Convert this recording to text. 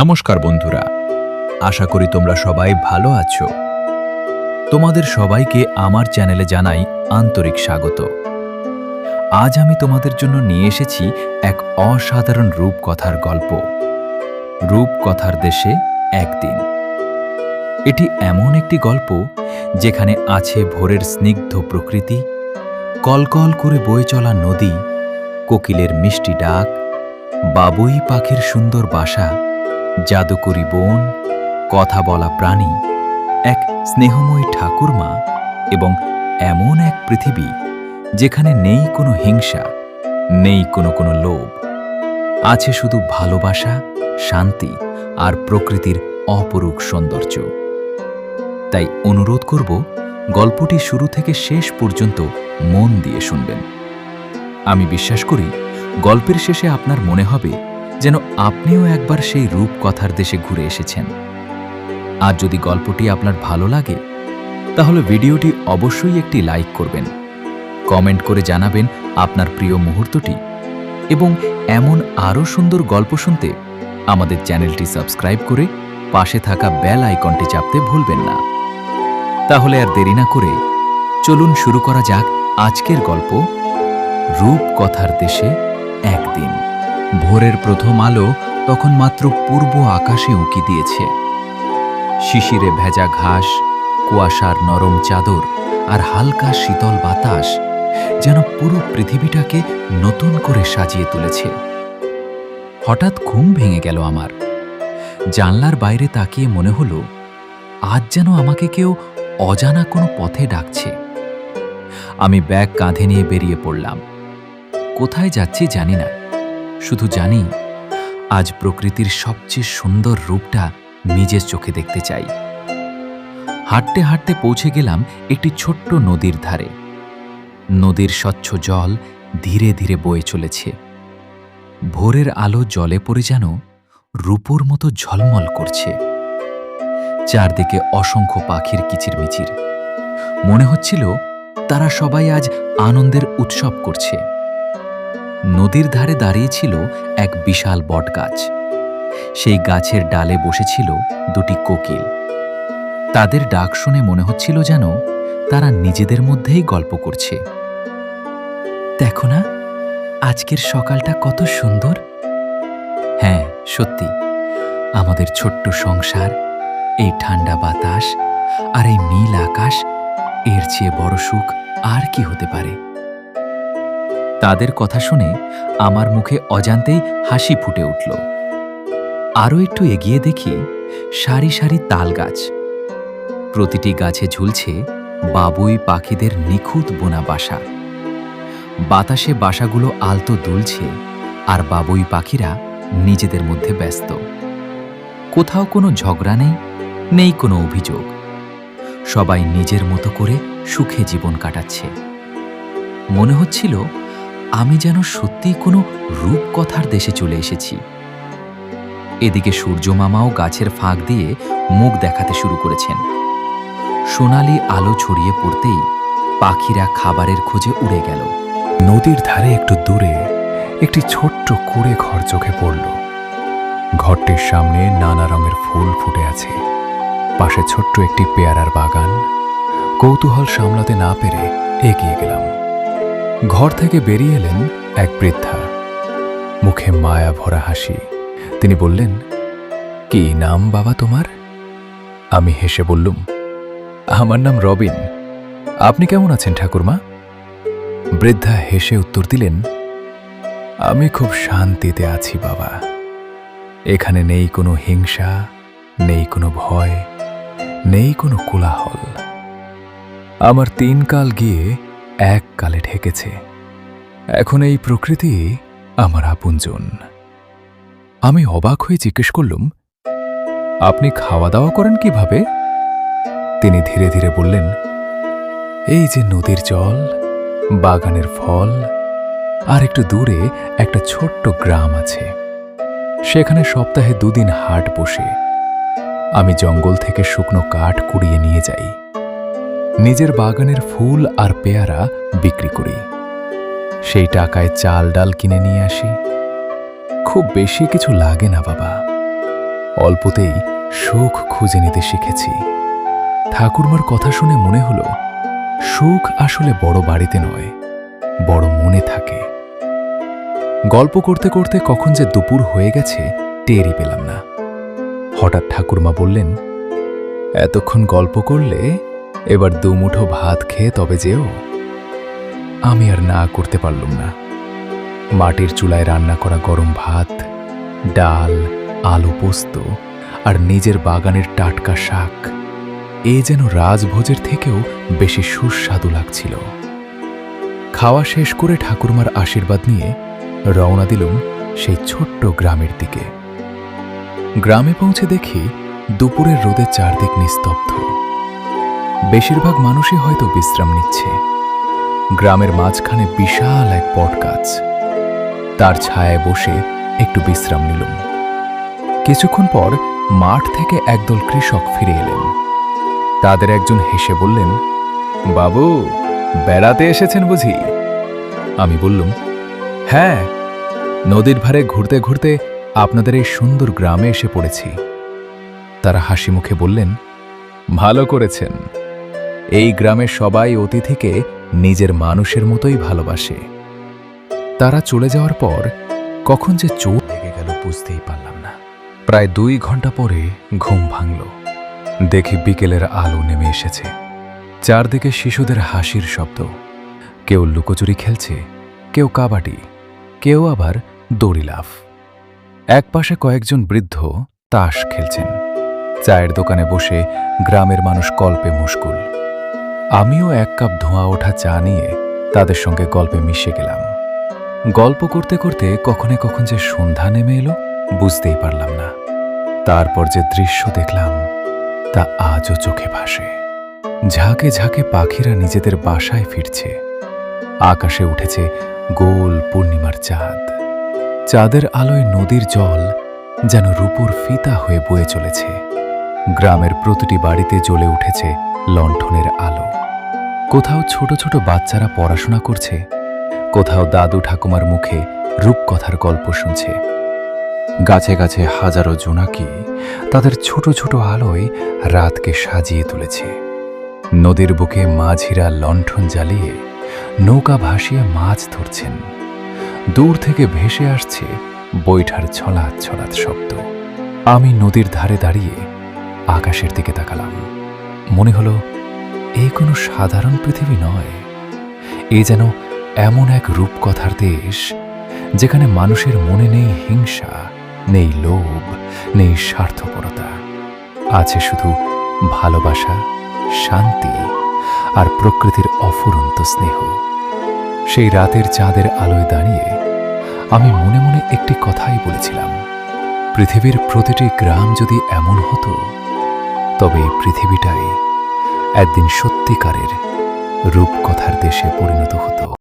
নমস্কার বন্ধুরা, আশা করি তোমরা সবাই ভালো আছো। তোমাদের সবাইকে আমার চ্যানেলে জানাই আন্তরিক স্বাগত। আজ আমি তোমাদের জন্য নিয়ে এসেছি এক অসাধারণ রূপকথার গল্প, রূপকথার দেশে একদিন। এটি এমন একটি গল্প যেখানে আছে ভোরের স্নিগ্ধ প্রকৃতি, কলকল করে বয়ে চলা নদী, কোকিলের মিষ্টি ডাক, বাবুই পাখির সুন্দর বাসা, জাদুকরি বন, কথা বলা প্রাণী, এক স্নেহময়ী ঠাকুরমা এবং এমন এক পৃথিবী যেখানে নেই কোনো হিংসা, নেই কোনো লোভ, আছে শুধু ভালোবাসা, শান্তি আর প্রকৃতির অপরূপ সৌন্দর্য। তাই অনুরোধ করব, গল্পটি শুরু থেকে শেষ পর্যন্ত মন দিয়ে শুনবেন। আমি বিশ্বাস করি গল্পের শেষে আপনার মনে হবে যেন আপনিও একবার সেই রূপকথার দেশে ঘুরে এসেছেন। আর যদি গল্পটি আপনার ভালো লাগে তাহলে ভিডিওটি অবশ্যই একটি লাইক করবেন, কমেন্ট করে জানাবেন আপনার প্রিয় মুহূর্তটি, এবং এমন আরও সুন্দর গল্প শুনতে আমাদের চ্যানেলটি সাবস্ক্রাইব করে পাশে থাকা বেল আইকনটি চাপতে ভুলবেন না। তাহলে আর দেরি না করে চলুন শুরু করা যাক আজকের গল্প, রূপকথার দেশে একদিন। ভোরের প্রথম আলো তখন মাত্র পূর্ব আকাশে উঁকি দিয়েছে। শিশিরে ভেজা ঘাস, কুয়াশার নরম চাদর আর হালকা শীতল বাতাস যেন পুরো পৃথিবীটাকে নতুন করে সাজিয়ে তুলেছে। হঠাৎ ঘুম ভেঙে গেল আমার। জানলার বাইরে তাকিয়ে মনে হলো আজ যেন আমাকে কেউ অজানা কোনো পথে ডাকছে। আমি ব্যাগ কাঁধে নিয়ে বেরিয়ে পড়লাম। কোথায় যাচ্ছি জানি না, শুধু জানি আজ প্রকৃতির সবচেয়ে সুন্দর রূপটা নিজের চোখে দেখতে চাই। হাঁটতে হাঁটতে পৌঁছে গেলাম একটি ছোট্ট নদীর ধারে। নদীর স্বচ্ছ জল ধীরে ধীরে বয়ে চলেছে। ভোরের আলো জলে পড়ে যেন রূপোর মতো ঝলমল করছে। চারদিকে অসংখ্য পাখির কিচিরমিচির। মনে হচ্ছিল তারা সবাই আজ আনন্দের উৎসব করছে। নদীর ধারে দাঁড়িয়েছিল এক বিশাল বটগাছ। সেই গাছের ডালে বসেছিল দুটি কোকিল। তাদের ডাক শুনে মনে হচ্ছিল যেন তারা নিজেদের মধ্যেই গল্প করছে। দেখো না, আজকের সকালটা কত সুন্দর। হ্যাঁ, সত্যি, আমাদের ছোট্ট সংসার, এই ঠান্ডা বাতাস আর এই নীল আকাশ, এর চেয়ে বড় সুখ আর কি হতে পারে। তাদের কথা শুনে আমার মুখে অজান্তেই হাসি ফুটে উঠল। আরও একটু এগিয়ে দেখি সারি সারি তাল গাছ। প্রতিটি গাছে ঝুলছে বাবুই পাখিদের নিখুঁত বোনা বাসা। বাতাসে বাসাগুলো আলতো দুলছে আর বাবুই পাখিরা নিজেদের মধ্যে ব্যস্ত। কোথাও কোনো ঝগড়া নেই, নেই কোনো অভিযোগ। সবাই নিজের মতো করে সুখে জীবন কাটাচ্ছে। মনে হচ্ছিল আমি যেন সত্যিই কোনো রূপকথার দেশে চলে এসেছি। এদিকে সূর্য মামাও গাছের ফাঁক দিয়ে মুখ দেখাতে শুরু করেছেন। সোনালি আলো ছড়িয়ে পড়তেই পাখিরা খাবারের খোঁজে উড়ে গেল। নদীর ধারে একটু দূরে একটি ছোট্ট কুঁড়ে ঘর চোখে পড়ল। ঘরটির সামনে নানা রঙের ফুল ফুটে আছে। পাশে ছোট্ট একটি পেয়ারার বাগান। কৌতূহল সামলাতে না পেরে এগিয়ে গেলাম। ঘর থেকে বেরিয়ে এলেন এক বৃদ্ধা, মুখে মায়া ভরা হাসি। তিনি বললেন, কি নাম বাবা তোমার? আমি হেসে বললুম, আমার নাম রবিন। আপনি কেমন আছেন ঠাকুরমা? বৃদ্ধা হেসে উত্তর দিলেন, আমি খুব শান্তিতে আছি বাবা। এখানে নেই কোনো হিংসা, নেই কোনো ভয়, নেই কোনো কোলাহল। আমার 3 কাল গিয়ে 1 কালে ঠেকেছে। এখন এই প্রকৃতি আমার আপনজন। আমি অবাক হয়ে জিজ্ঞেস করলুম, আপনি খাওয়া দাওয়া করেন কিভাবে? তিনি ধীরে ধীরে বললেন, এই যে নদীর জল, বাগানের ফল, আর একটু দূরে একটা ছোট্ট গ্রাম আছে। সেখানে সপ্তাহে 2 দিন হাট বসে। আমি জঙ্গল থেকে শুকনো কাঠ কুড়িয়ে নিয়ে যাই। নিজের বাগানের ফুল আর পেয়ারা বিক্রি করি। সেই টাকায় চাল ডাল কিনে নিয়ে আসি। খুব বেশি কিছু লাগে না বাবা। অল্পতেই সুখ খুঁজে নিতে শিখেছি। ঠাকুরমার কথা শুনে মনে হলো সুখ আসলে বড় বাড়িতে নয়, বড় মনে থাকে। গল্প করতে করতে কখন যে দুপুর হয়ে গেছে টেরই পেলাম না। হঠাৎ ঠাকুরমা বললেন, এতক্ষণ গল্প করলে এবার দুমুঠো ভাত খেয়ে তবে যেও। আমি আর না করতে পারলুম না। মাটির চুলায় রান্না করা গরম ভাত, ডাল, আলু পোস্ত আর নিজের বাগানের টাটকা শাক, এ যেন রাজভোজের থেকেও বেশি সুস্বাদু লাগছিল। খাওয়া শেষ করে ঠাকুরমার আশীর্বাদ নিয়ে রওনা দিলুম সেই ছোট্ট গ্রামের দিকে। গ্রামে পৌঁছে দেখি দুপুরের রোদে চারদিক নিস্তব্ধ। বেশিরভাগ মানুষই হয়তো বিশ্রাম নিচ্ছে। গ্রামের মাঝখানে বিশাল এক বটগাছ, তার ছায়ায় বসে একটু বিশ্রাম নিলুম। কিছুক্ষণ পর মাঠ থেকে একদল কৃষক ফিরে এলেন। তাদের একজন হেসে বললেন, বাবু, বেড়াতে এসেছেন বুঝি? আমি বললুম, হ্যাঁ, নদীর ধারে ঘুরতে ঘুরতে আপনাদের এই সুন্দর গ্রামে এসে পড়েছি। তারা হাসি মুখে বললেন, ভালো করেছেন। এই গ্রামের সবাই অতিথিকে নিজের মানুষের মতোই ভালোবাসে। তারা চলে যাওয়ার পর কখন যে চোখ লেগে গেল বুঝতেই পারলাম না। প্রায় 2 ঘন্টা পরে ঘুম ভাঙল। দেখি বিকেলের আলো নেমে এসেছে। চারদিকে শিশুদের হাসির শব্দ। কেউ লুকোচুরি খেলছে, কেউ কাবাডি, কেউ আবার দড়ি লাফ। একপাশে কয়েকজন বৃদ্ধ তাস খেলছেন। চায়ের দোকানে বসে গ্রামের মানুষ গল্পে মশগুল। আমিও 1 কাপ ধোঁয়া ওঠা চা নিয়ে তাদের সঙ্গে গল্পে মিশে গেলাম। গল্প করতে করতে কখনো কখন যে সন্ধ্যা নেমে এলো বুঝতেই পারলাম না। তারপর যে দৃশ্য দেখলাম তা আজও চোখে ভাসে। ঝাঁকে ঝাঁকে পাখিরা নিজেদের বাসায় ফিরছে। আকাশে উঠেছে গোল পূর্ণিমার চাঁদ। চাঁদের আলোয় নদীর জল যেন রূপোর ফিতা হয়ে বয়ে চলেছে। গ্রামের প্রতিটি বাড়িতে জ্বলে উঠেছে লণ্ঠনের আলো। কোথাও ছোট ছোট বাচ্চারা পড়াশোনা করছে, কোথাও দাদু ঠাকুমার মুখে রূপকথার গল্প শুনছে। গাছে গাছে হাজারো জোনাকি তাদের ছোট ছোট আলোয় রাতকে সাজিয়ে তুলেছে। নদীর বুকে মাঝিরা লণ্ঠন জ্বালিয়ে নৌকা ভাসিয়ে মাছ ধরছেন। দূর থেকে ভেসে আসছে বৈঠার ছলাৎ ছলাৎ শব্দ। আমি নদীর ধারে দাঁড়িয়ে আকাশের দিকে তাকালাম। মনে হলো এই কোনো সাধারণ পৃথিবী নয়, এ যেন এমন এক রূপকথার দেশ যেখানে মানুষের মনে নেই হিংসা, নেই লোভ, নেই স্বার্থপরতা। আছে শুধু ভালোবাসা, শান্তি আর প্রকৃতির অফুরন্ত স্নেহ। সেই রাতের চাঁদের আলোয় দাঁড়িয়ে আমি মনে মনে একটি কথাই বলেছিলাম, পৃথিবীর প্রতিটি গ্রাম যদি এমন হতো তবে এই পৃথিবীটাই একদিন সত্যিকারের রূপকথার দেশে পরিণত হতো।